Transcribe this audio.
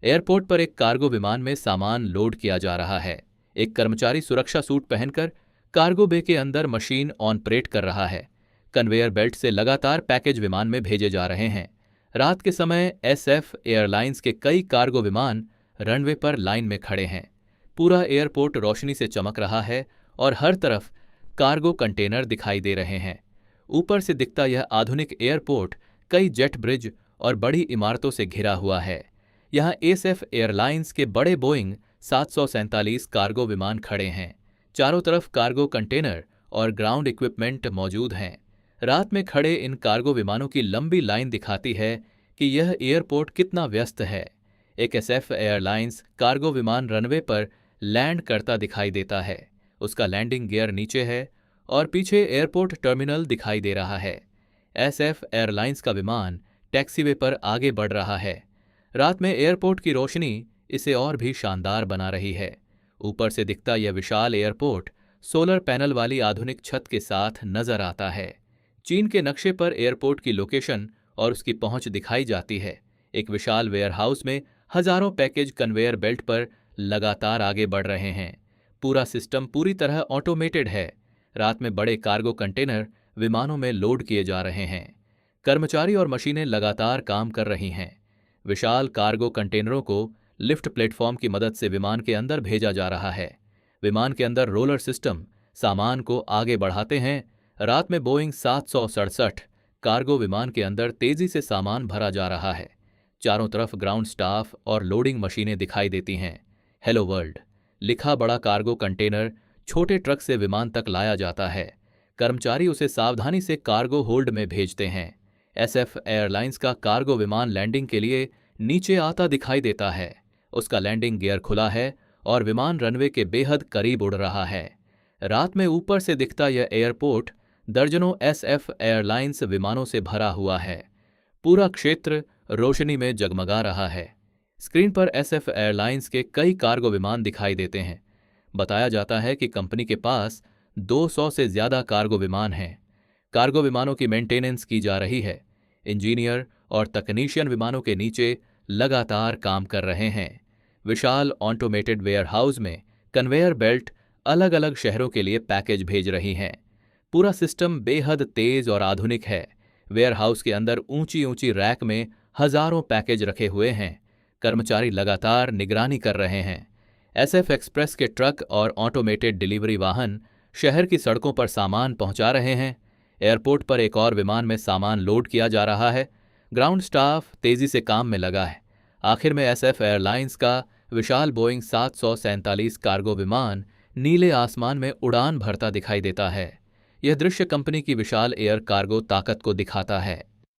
Airport पर एक cargo विमान में सामान लोड किया जा रहा है। एक कर्मचारी सुरक्षा सूट पहनकर कार्गो बे के अंदर मशीन ऑपरेट कर रहा है। कन्वेयर बेल्ट से लगातार पैकेज विमान में भेजे जा रहे हैं। रात के समय एसएफ एयरलाइंस के कई कार्गो विमान रनवे पर लाइन में खड़े हैं। पूरा एयरपोर्ट रोशनी से चमक रहा है और हर तरफ कार्गो कंटेनर दिखाई दे रहे हैं। ऊपर से दिखता यह आधुनिक एयरपोर्ट कई जेट ब्रिज और बड़ी इमारतों से घिरा हुआ है। यहाँ एसएफ एयरलाइंस के बड़े बोइंग 747 कार्गो विमान खड़े हैं। चारों तरफ कार्गो कंटेनर और ग्राउंड इक्विपमेंट मौजूद हैं। रात में खड़े इन कार्गो विमानों की लंबी लाइन दिखाती है कि यह एयरपोर्ट कितना व्यस्त है। एक एसएफ एयरलाइंस कार्गो विमान रनवे पर लैंड करता दिखाई देता है। उसका लैंडिंग गियर नीचे है और पीछे एयरपोर्ट टर्मिनल दिखाई दे रहा है। एसएफ एयरलाइंस का विमान टैक्सीवे पर आगे बढ़ रहा है। रात में एयरपोर्ट की रोशनी इसे और भी शानदार बना रही है। ऊपर से दिखता यह विशाल एयरपोर्ट सोलर पैनल वाली आधुनिक छत के साथ नजर आता है। चीन के नक्शे पर एयरपोर्ट की लोकेशन और उसकी पहुंच दिखाई जाती है। एक विशाल वेयरहाउस में हजारों पैकेज कन्वेयर बेल्ट पर लगातार आगे बढ़ रहे हैं। पूरा सिस्टम पूरी तरह ऑटोमेटेड है। रात में बड़े कार्गो कंटेनर विमानों में लोड किए जा रहे हैं। कर्मचारी और मशीनें लगातार काम कर रही हैं। विशाल कार्गो कंटेनरों को लिफ्ट प्लेटफॉर्म की मदद से विमान के अंदर भेजा जा रहा है। विमान के अंदर रोलर सिस्टम सामान को आगे बढ़ाते हैं। रात में बोइंग 767 कार्गो विमान के अंदर तेजी से सामान भरा जा रहा है। चारों तरफ ग्राउंड स्टाफ और लोडिंग मशीनें दिखाई देती हैं। हेलो वर्ल्ड लिखा बड़ा कार्गो कंटेनर छोटे ट्रक से विमान तक लाया जाता है। कर्मचारी उसे सावधानी से कार्गो होल्ड में भेजते हैं। एसएफ एयरलाइंस का कार्गो विमान लैंडिंग के लिए नीचे आता दिखाई देता है। उसका लैंडिंग गियर खुला है और विमान रनवे के बेहद करीब उड़ रहा है। रात में ऊपर से दिखता यह एयरपोर्ट दर्जनों एसएफ एयरलाइंस विमानों से भरा हुआ है। पूरा क्षेत्र रोशनी में जगमगा रहा है। स्क्रीन पर एसएफ एयरलाइंस के कई कार्गो विमान दिखाई देते हैं। बताया जाता है कि कंपनी के पास 200 से ज्यादा कार्गो विमान हैं। कार्गो विमानों की मेंटेनेंस की जा रही है। इंजीनियर और तकनीशियन विमानों के नीचे लगातार काम कर रहे हैं। विशाल ऑटोमेटेड वेयरहाउस में कन्वेयर बेल्ट अलग अलग शहरों के लिए पैकेज भेज रही हैं। पूरा सिस्टम बेहद तेज और आधुनिक है। वेयरहाउस के अंदर ऊंची ऊंची रैक में हजारों पैकेज रखे हुए हैं। कर्मचारी लगातार निगरानी कर रहे हैं। एसएफ एक्सप्रेस के ट्रक और ऑटोमेटेड डिलीवरी वाहन शहर की सड़कों पर सामान पहुंचा रहे हैं। एयरपोर्ट पर एक और विमान में सामान लोड किया जा रहा है। ग्राउंड स्टाफ तेजी से काम में लगा है। आखिर में एसएफ एयरलाइंस का विशाल बोइंग 747 कार्गो विमान नीले आसमान में उड़ान भरता दिखाई देता है। यह दृश्य कंपनी की विशाल एयर कार्गो ताकत को दिखाता है।